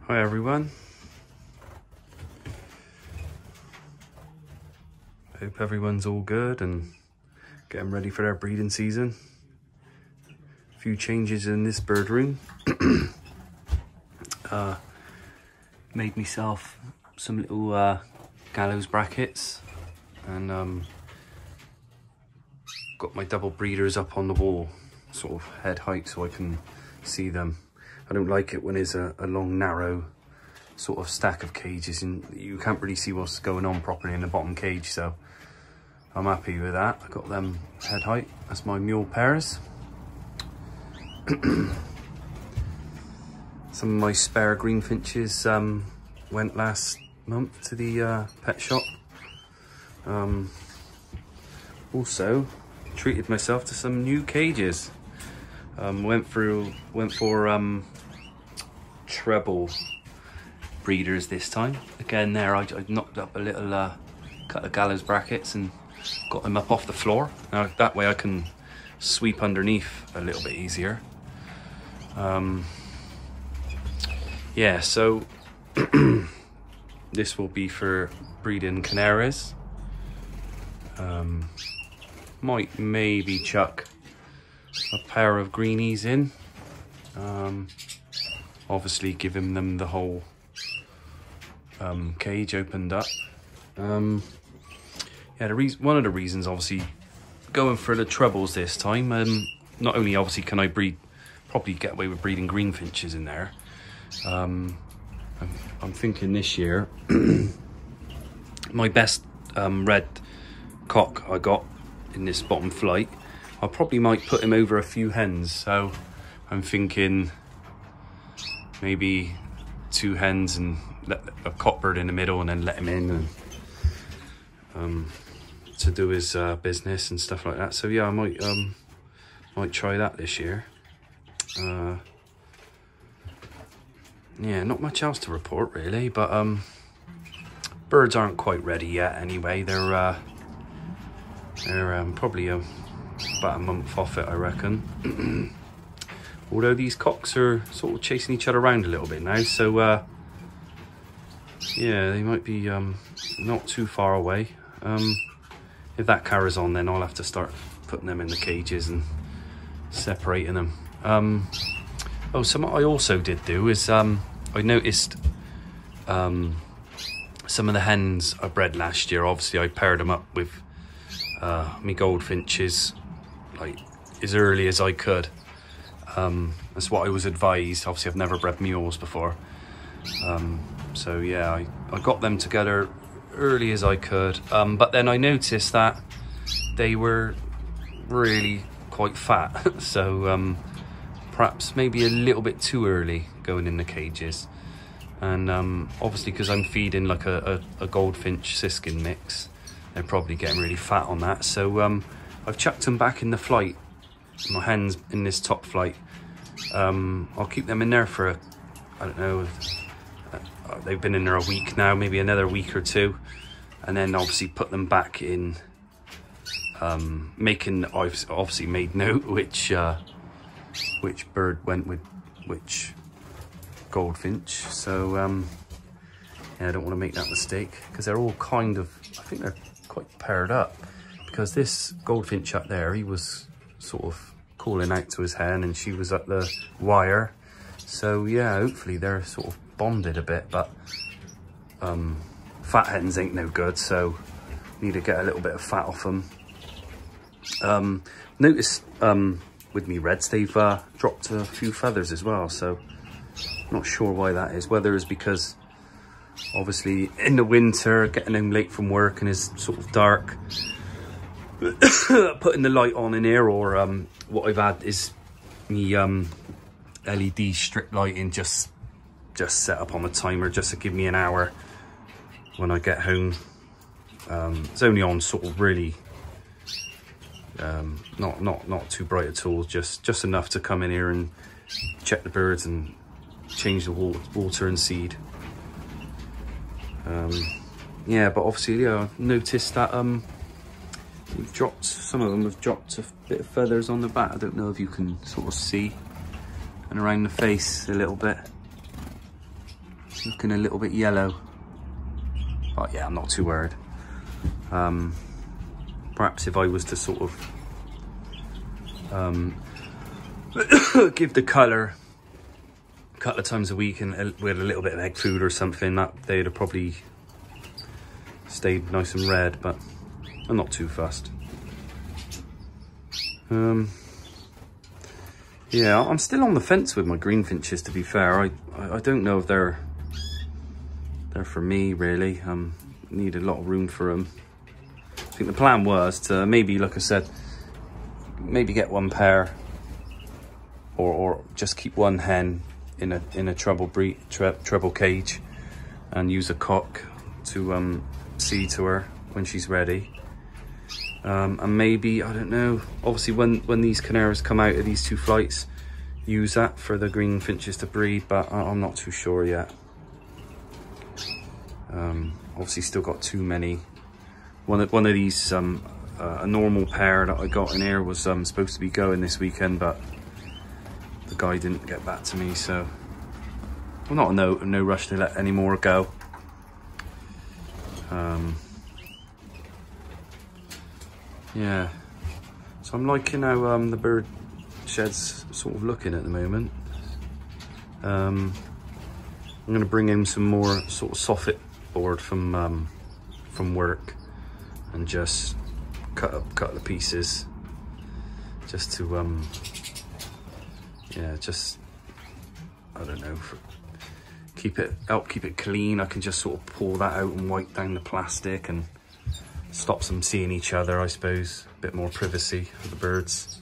Hi everyone. Hope everyone's all good and getting ready for their breeding season. A few changes in this bird room. Made myself some little gallows brackets and got my double breeders up on the wall, sort of head height, so I can see them. I don't like it when there's a long, narrow sort of stack of cages and you can't really see what's going on properly in the bottom cage, so I'm happy with that. I got them head height. That's my mule pairs. Some of my spare greenfinches went last month to the pet shop. Also treated myself to some new cages. Went for treble breeders this time. Again, there I knocked up a little couple of gallows brackets and got them up off the floor. Now that way I can sweep underneath a little bit easier. Yeah, so this will be for breeding canaries. Might maybe chuck a pair of greenies in. Obviously giving them the whole cage opened up. Yeah, one of the reasons obviously going for the trebles this time, not only obviously can I probably get away with breeding greenfinches in there, I'm thinking this year my best red cock I got in this bottom flight, I probably might put him over a few hens, so I'm thinking maybe 2 hens and let a cockbird in the middle and then let him in and to do his business and stuff like that. So yeah, I might try that this year. Yeah, not much else to report really, but birds aren't quite ready yet anyway. They're probably about a month off it, I reckon. Although these cocks are sort of chasing each other around a little bit now, so yeah, they might be not too far away. If that carries on, then I'll have to start putting them in the cages and separating them. Oh, something I also did do is I noticed some of the hens I bred last year. Obviously, I paired them up with me goldfinches like as early as I could. That's what I was advised. Obviously, I've never bred mules before. So yeah, I got them together early as I could. But then I noticed that they were really quite fat. So perhaps maybe a little bit too early going in the cages. And obviously because I'm feeding like a goldfinch siskin mix, they're probably getting really fat on that. So I've chucked them back in the flight. My hens in this top flight. I'll keep them in there for I don't know, they've been in there a week now, maybe another week or two, and then obviously put them back in. I've obviously made note which bird went with which goldfinch, so yeah, I don't want to make that mistake because they're all kind of, I think they're quite paired up, because this goldfinch up there, he was sort of calling out to his hen and she was at the wire. So yeah, hopefully they're sort of bonded a bit, but fat hens ain't no good, so need to get a little bit of fat off them. Notice with me reds, they've dropped a few feathers as well, so not sure why that is. Whether it's because obviously in the winter, getting home late from work and it's sort of dark, putting the light on in here, or what I've had is me LED strip lighting just set up on the timer just to give me an hour when I get home. It's only on sort of really not too bright at all, just enough to come in here and check the birds and change the water and seed. Yeah, but obviously, yeah, I've noticed that we've dropped, some of them have dropped a bit of feathers on the back. I don't know if you can sort of see, and around the face a little bit. looking a little bit yellow. But yeah, I'm not too worried. Perhaps if I was to sort of give the colour a couple of times a week and with a little bit of egg food or something, that they'd have probably stayed nice and red, but I'm not too fussed. Yeah, I'm still on the fence with my greenfinches, to be fair. I don't know if they're for me, really. Need a lot of room for them. I think the plan was to maybe, like I said, maybe get one pair or just keep one hen in a treble cage and use a cock to see to her when she's ready. And maybe, I don't know, obviously when these canaries come out of these 2 flights, use that for the greenfinches to breed, but I'm not too sure yet. Obviously still got too many. One of these, a normal pair that I got in here was supposed to be going this weekend, but the guy didn't get back to me, so I'm not in no rush to let any more go. Yeah, so I'm liking how the bird shed's sort of looking at the moment. I'm going to bring in some more sort of soffit board from work and just cut the pieces just to yeah, just, I don't know, help keep it clean. I can just sort of pull that out and wipe down the plastic and stops them seeing each other, I suppose. A bit more privacy for the birds.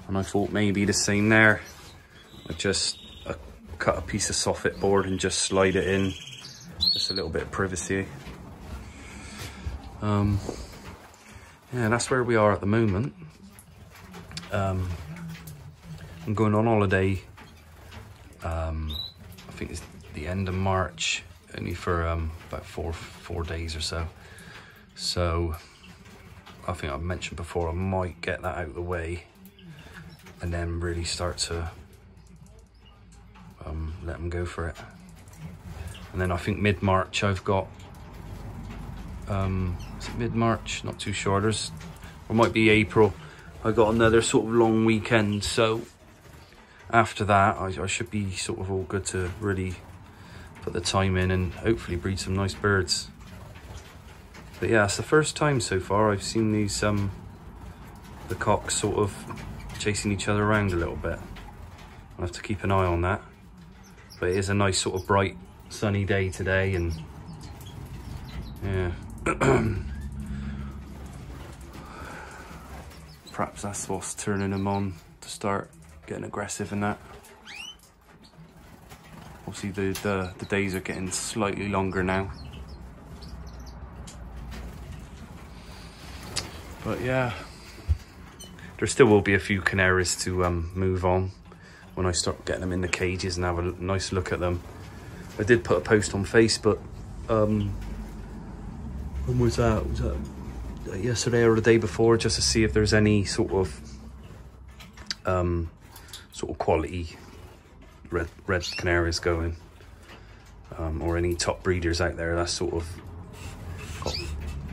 And I thought maybe the same there. I just cut a piece of soffit board and just slide it in. Just a little bit of privacy. Yeah, that's where we are at the moment. I'm going on holiday. I think it's the end of March, only for about four days or so. So I think I've mentioned before, I might get that out of the way and then really start to let them go for it. And then I think mid-March I've got, is it mid-March? Not too sure. Or might be April. I got another sort of long weekend, so after that I should be sort of all good to really put the time in and hopefully breed some nice birds. But yeah, it's the first time so far I've seen these the cocks sort of chasing each other around a little bit. I'll have to keep an eye on that. But it is a nice sort of bright sunny day today, and yeah. Perhaps that's what's turning them on to start getting aggressive and that. Obviously the days are getting slightly longer now. But yeah, there still will be a few canaries to move on when I start getting them in the cages and have a nice look at them. I did put a post on Facebook. When was that? Was that yesterday or the day before? Just to see if there's any sort of quality red canaries going, or any top breeders out there that's sort of got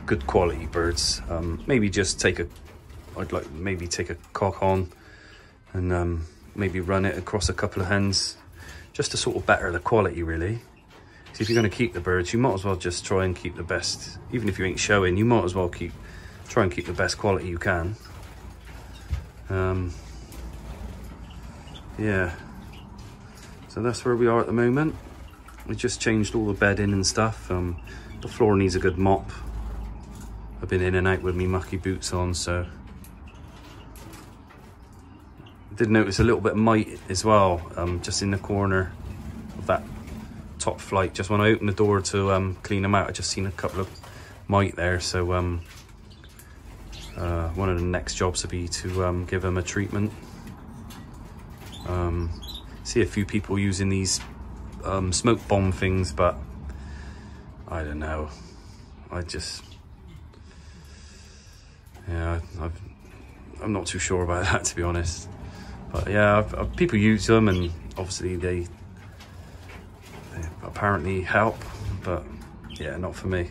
good quality birds. Maybe just I'd like maybe take a cock on and maybe run it across a couple of hens, just to sort of better the quality, really. So if you're going to keep the birds, you might as well just try and keep the best. Even if you ain't showing, you might as well try and keep the best quality you can. Yeah, so that's where we are at the moment. We just changed all the bedding and stuff. The floor needs a good mop. I've been in and out with me mucky boots on, so I did notice a little bit of mite as well, just in the corner of that top flight. Just when I opened the door to clean them out, I just seen a couple of mite there. So one of the next jobs would be to give them a treatment. See a few people using these smoke bomb things, but I don't know. Yeah, I'm not too sure about that, to be honest. But yeah, people use them, and obviously they They apparently help, but yeah, not for me.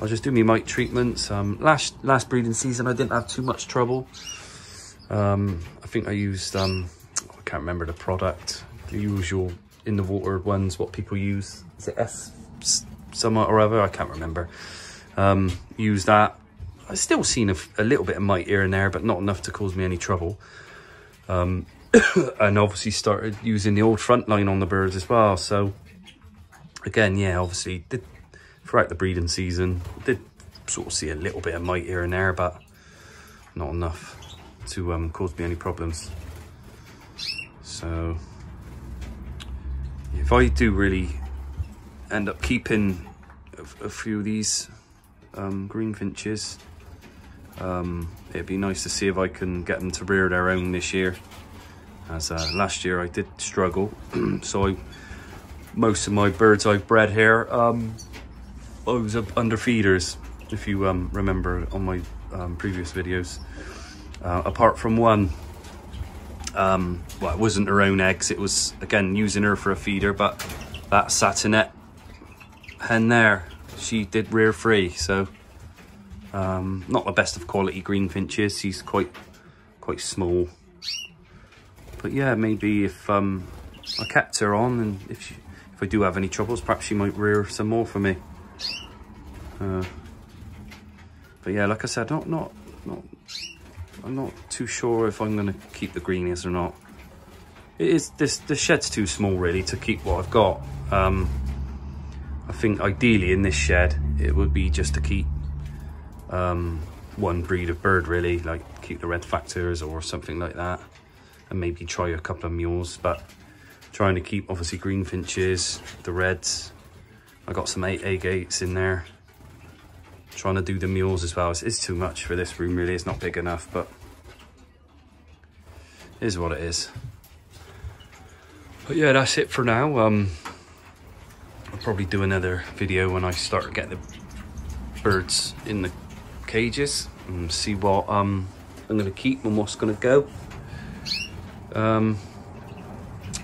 I'll just do me mite treatments. Last breeding season I didn't have too much trouble. I think I used I can't remember the product, the usual in the water ones what people use. Is it S something or other? I can't remember. Use that. I've still seen a little bit of mite here and there, but not enough to cause me any trouble. And obviously started using the old Frontline on the birds as well. So again, yeah, obviously throughout the breeding season, did sort of see a little bit of mite here and there, but not enough to cause me any problems. So if I do really end up keeping a few of these greenfinches, it'd be nice to see if I can get them to rear their own this year, as last year I did struggle. So most of my birds I've bred here, I was under feeders, if you remember on my previous videos, apart from one. Well, it wasn't her own eggs, it was again using her for a feeder, but that Satinette hen there, she did rear free. So not the best of quality greenfinches, she's quite small, but yeah, maybe if I kept her on, and if I do have any troubles, perhaps she might rear some more for me. But yeah, like I said, I'm not too sure if I'm going to keep the greenies or not. It is the shed's too small really to keep what I've got. I think ideally in this shed it would be just to keep one breed of bird really, like keep the red factors or something like that, and maybe try a couple of mules. But trying to keep obviously greenfinches, the reds. I got some agates in there. Trying to do the mules as well. It's too much for this room really. It's not big enough, but it is what it is. But yeah, that's it for now. I'll probably do another video when I start getting the birds in the cages and see what I'm going to keep and what's going to go.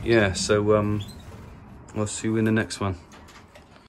Yeah, so I'll see you in the next one.